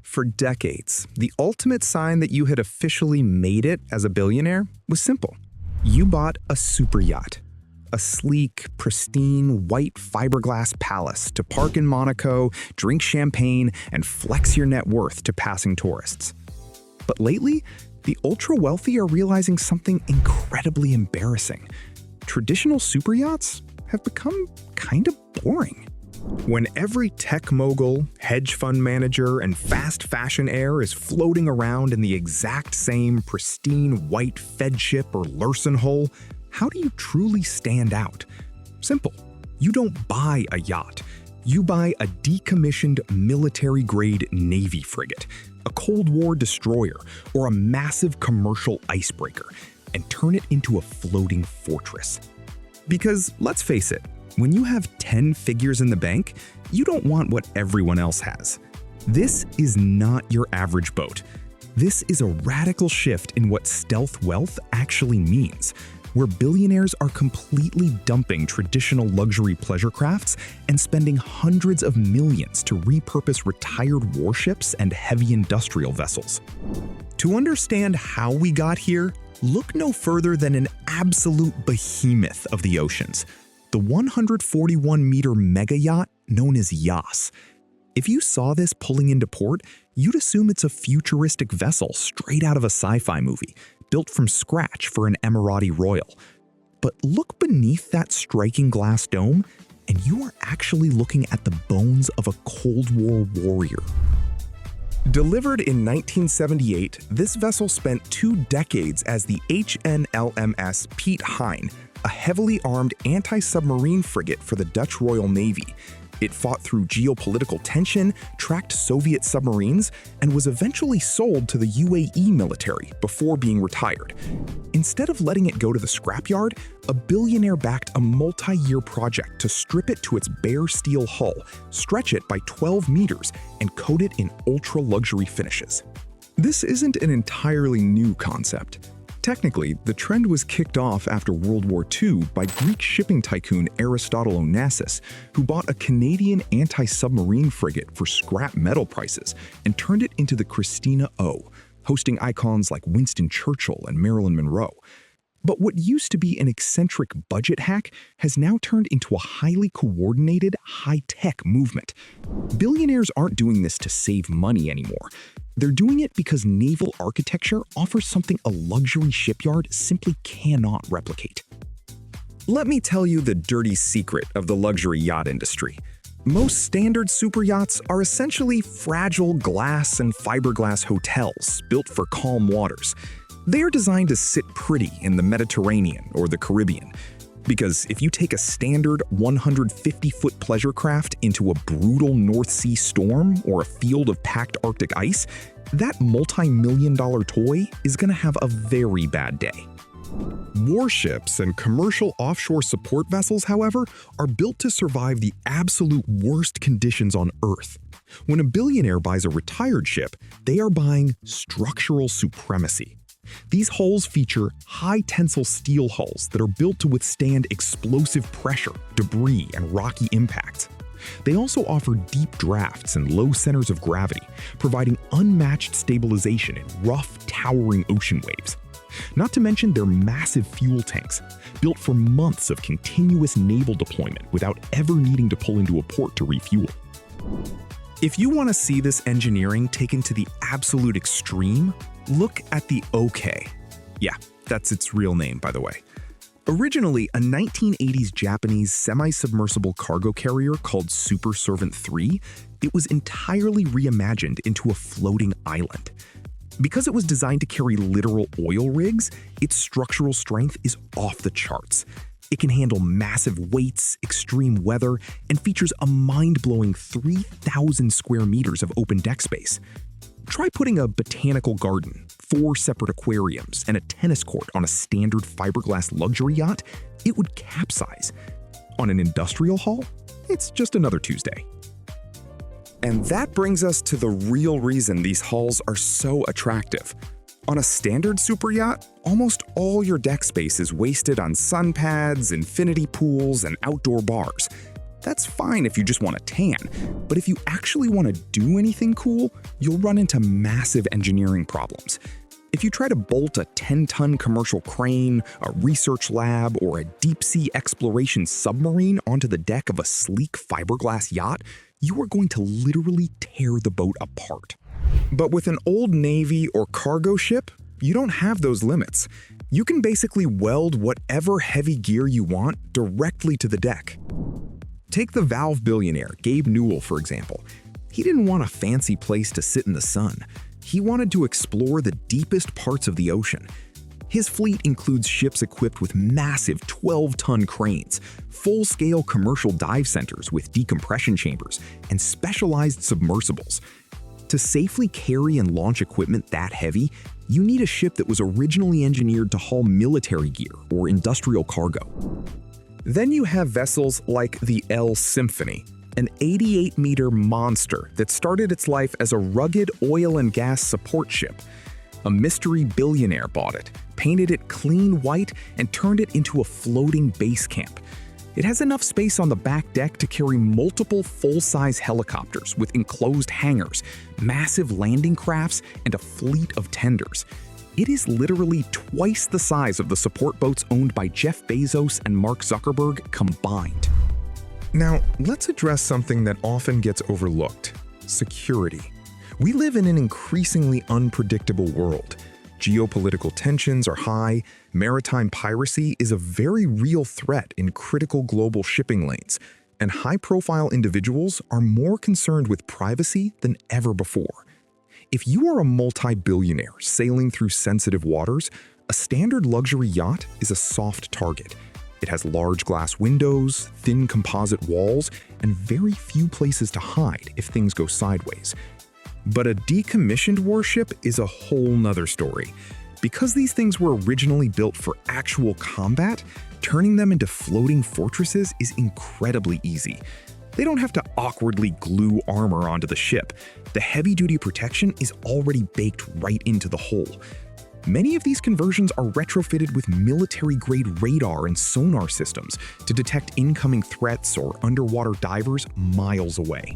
For decades, the ultimate sign that you had officially made it as a billionaire was simple. You bought a super yacht. A sleek, pristine, white fiberglass palace to park in Monaco, drink champagne, and flex your net worth to passing tourists. But lately, the ultra-wealthy are realizing something incredibly embarrassing. Traditional super yachts have become kind of boring. When every tech mogul, hedge fund manager, and fast fashion heir is floating around in the exact same pristine white Fed ship or Lursen hull, how do you truly stand out? Simple. You don't buy a yacht. You buy a decommissioned military-grade Navy frigate, a Cold War destroyer, or a massive commercial icebreaker, and turn it into a floating fortress. Because, let's face it, when you have 10 figures in the bank, you don't want what everyone else has. This is not your average boat. This is a radical shift in what stealth wealth actually means, where billionaires are completely dumping traditional luxury pleasure crafts and spending hundreds of millions to repurpose retired warships and heavy industrial vessels. To understand how we got here, look no further than an absolute behemoth of the oceans, the 141-meter mega yacht known as Yacht. If you saw this pulling into port, you'd assume it's a futuristic vessel straight out of a sci-fi movie, built from scratch for an Emirati royal. But look beneath that striking glass dome, and you are actually looking at the bones of a Cold War warrior. Delivered in 1978, this vessel spent 2 decades as the HNLMS Piet Hein, a heavily armed anti-submarine frigate for the Dutch Royal Navy. It fought through geopolitical tension, tracked Soviet submarines, and was eventually sold to the UAE military before being retired. Instead of letting it go to the scrapyard, a billionaire backed a multi-year project to strip it to its bare steel hull, stretch it by 12 meters, and coat it in ultra-luxury finishes. This isn't an entirely new concept. Technically, the trend was kicked off after World War II by Greek shipping tycoon Aristotle Onassis, who bought a Canadian anti-submarine frigate for scrap metal prices and turned it into the Christina O, hosting icons like Winston Churchill and Marilyn Monroe. But what used to be an eccentric budget hack has now turned into a highly coordinated, high-tech movement. Billionaires aren't doing this to save money anymore. They're doing it because naval architecture offers something a luxury shipyard simply cannot replicate. Let me tell you the dirty secret of the luxury yacht industry. Most standard super yachts are essentially fragile glass and fiberglass hotels built for calm waters. They are designed to sit pretty in the Mediterranean or the Caribbean. Because if you take a standard 150-foot pleasure craft into a brutal North Sea storm or a field of packed Arctic ice, that multi-million-dollar toy is going to have a very bad day. Warships and commercial offshore support vessels, however, are built to survive the absolute worst conditions on Earth. When a billionaire buys a retired ship, they are buying structural supremacy. These hulls feature high-tensile steel hulls that are built to withstand explosive pressure, debris, and rocky impacts. They also offer deep drafts and low centers of gravity, providing unmatched stabilization in rough, towering ocean waves. Not to mention their massive fuel tanks, built for months of continuous naval deployment without ever needing to pull into a port to refuel. If you want to see this engineering taken to the absolute extreme, look at the OK. Yeah, that's its real name, by the way. Originally a 1980s Japanese semi-submersible cargo carrier called Super Servant 3, it was entirely reimagined into a floating island. Because it was designed to carry literal oil rigs, its structural strength is off the charts. It can handle massive weights, extreme weather, and features a mind-blowing 3,000 square meters of open deck space. Try putting a botanical garden, 4 separate aquariums, and a tennis court on a standard fiberglass luxury yacht, it would capsize. On an industrial hull, it's just another Tuesday. And that brings us to the real reason these hulls are so attractive. On a standard super yacht, almost all your deck space is wasted on sun pads, infinity pools, and outdoor bars. That's fine if you just want a tan, but if you actually want to do anything cool, you'll run into massive engineering problems. If you try to bolt a 10-ton commercial crane, a research lab, or a deep-sea exploration submarine onto the deck of a sleek fiberglass yacht, you are going to literally tear the boat apart. But with an old Navy or cargo ship, you don't have those limits. You can basically weld whatever heavy gear you want directly to the deck. Take the valve billionaire, Gabe Newell, for example. He didn't want a fancy place to sit in the sun. He wanted to explore the deepest parts of the ocean. His fleet includes ships equipped with massive 12-ton cranes, full-scale commercial dive centers with decompression chambers, and specialized submersibles. To safely carry and launch equipment that heavy, you need a ship that was originally engineered to haul military gear or industrial cargo. Then you have vessels like the Symphony, an 88-meter monster that started its life as a rugged oil and gas support ship. A mystery billionaire bought it, painted it clean white, and turned it into a floating base camp. It has enough space on the back deck to carry multiple full-size helicopters with enclosed hangars, massive landing crafts, and a fleet of tenders. It is literally twice the size of the support boats owned by Jeff Bezos and Mark Zuckerberg combined. Now, let's address something that often gets overlooked: security. We live in an increasingly unpredictable world. Geopolitical tensions are high, maritime piracy is a very real threat in critical global shipping lanes, and high-profile individuals are more concerned with privacy than ever before. If you are a multi-billionaire sailing through sensitive waters, a standard luxury yacht is a soft target. It has large glass windows, thin composite walls, and very few places to hide if things go sideways. But a decommissioned warship is a whole nother story. Because these things were originally built for actual combat, turning them into floating fortresses is incredibly easy. They don't have to awkwardly glue armor onto the ship. The heavy-duty protection is already baked right into the hull. Many of these conversions are retrofitted with military-grade radar and sonar systems to detect incoming threats or underwater divers miles away.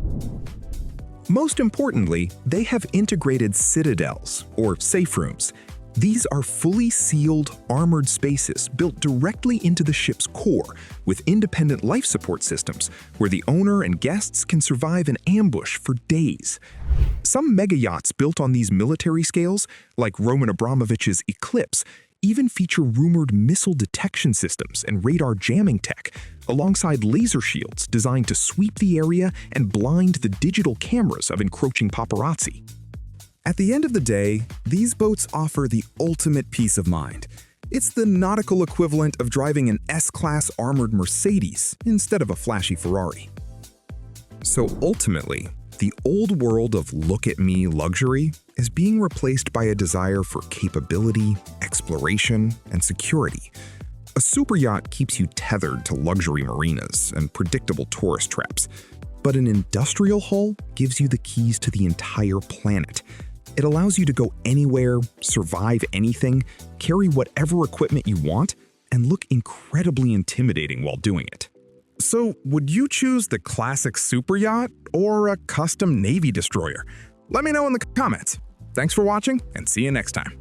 Most importantly, they have integrated Citadels, or safe rooms. These are fully sealed, armored spaces built directly into the ship's core, with independent life support systems, where the owner and guests can survive an ambush for days. Some mega yachts built on these military scales, like Roman Abramovich's Eclipse, even feature rumored missile detection systems and radar jamming tech, alongside laser shields designed to sweep the area and blind the digital cameras of encroaching paparazzi. At the end of the day, these boats offer the ultimate peace of mind. It's the nautical equivalent of driving an S-Class armored Mercedes instead of a flashy Ferrari. So ultimately, the old world of look-at-me luxury is being replaced by a desire for capability, exploration, and security. A superyacht keeps you tethered to luxury marinas and predictable tourist traps, but an industrial hull gives you the keys to the entire planet. It allows you to go anywhere, survive anything, carry whatever equipment you want, and look incredibly intimidating while doing it. So, would you choose the classic superyacht or a custom Navy destroyer? Let me know in the comments. Thanks for watching, and see you next time.